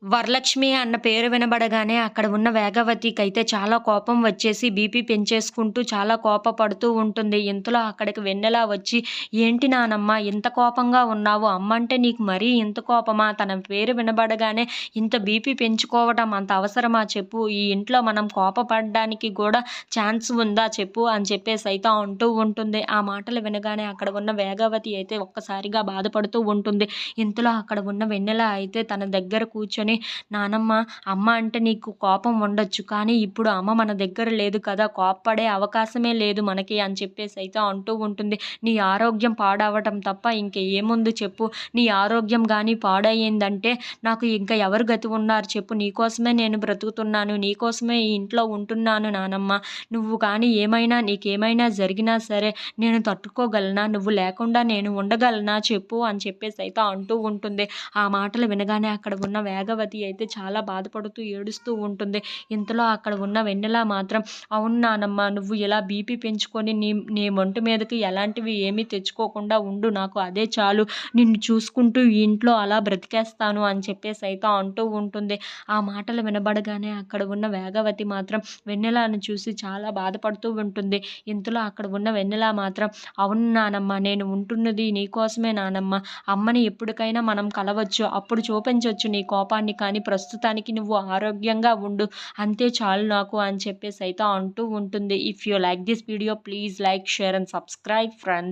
వరలక్ష్మి అన్న పేరు వినబడగానే అక్కడ ఉన్న వేగవతికైతే చాలా కోపం వచ్చేసి బీపీ పెంచేసుకుంటూ చాలా కోపపడుతూ ఉంటుంది. ఇంతలో అక్కడికి వెన్నెల వచ్చి, "ఏంటి నానమ్మ ఇంత కోపంగా ఉన్నావు? అమ్మంటే నీకు మరీ ఇంత కోపమా? తన పేరు వినబడగానే ఇంత బీపీ పెంచుకోవటం అంత అవసరమా చెప్పు? ఈ ఇంట్లో మనం కోపపడడానికి గూడా ఛాన్స్ ఉందా చెప్పు" అని చెప్పేసైతే అంటూ ఉంటుంది. ఆ మాటలు వినగానే అక్కడ ఉన్న వేగవతి అయితే ఒక్కసారిగా బాధపడుతూ ఉంటుంది. ఇంతలో అక్కడ ఉన్న వెన్నెల అయితే తన దగ్గర కూర్చొని, నానమ్మ, అమ్మ అంటే నీకు కోపం ఉండొచ్చు. కానీ ఇప్పుడు అమ్మ మన దగ్గర లేదు కదా! కోప్పడే అవకాశమే లేదు మనకి అని చెప్పేసైతే అంటూ ఉంటుంది. నీ ఆరోగ్యం పాడవటం తప్ప ఇంక ఏముంది చెప్పు? నీ ఆరోగ్యం గాని పాడయిందంటే నాకు ఇంక ఎవరు గతి ఉన్నారు చెప్పు? నీకోసమే నేను బ్రతుకుతున్నాను. నీకోసమే ఈ ఇంట్లో ఉంటున్నాను నానమ్మ. నువ్వు కానీ నీకేమైనా జరిగినా సరే నేను తట్టుకోగలనా? నువ్వు లేకుండా నేను ఉండగలనా చెప్పు? అని చెప్పేసైతే అంటూ ఉంటుంది. ఆ మాటలు వినగానే అక్కడ ఉన్న వేగవతి అయితే చాలా బాధపడుతూ, ఏడుస్తూ ఉంటుంది. ఇంతలో అక్కడ ఉన్న వెన్నెల మాత్రం, "అవును నానమ్మ, నువ్వు ఇలా బీపీ పెంచుకొని నీ నీ ఒంటి మీదకి ఎలాంటివి ఏమీ తెచ్చుకోకుండా ఉండు. నాకు అదే చాలు. నిన్ను చూసుకుంటూ ఈ ఇంట్లో అలా బ్రతికేస్తాను" అని చెప్పేసైతే అంటూ ఉంటుంది. ఆ మాటలు వినబడగానే అక్కడ ఉన్న వేగవతి మాత్రం వెన్నెలను చూసి చాలా బాధపడుతూ ఉంటుంది. ఇంతలో అక్కడ ఉన్న వెన్నెల మాత్రం, "అవును నానమ్మ, నేను ఉంటున్నది నీకోసమే నానమ్మ. అమ్మని ఎప్పటికైనా మనం కలవచ్చు. అప్పుడు చూపించొచ్చు నీ కోపాన్ని. కానీ ప్రస్తుతానికి నువ్వు ఆరోగ్యంగా ఉండు. అంతే చాలు నాకు" అని చెప్పేసైతే అంటూ ఉంటుంది. If you like this video please like, share and subscribe friends.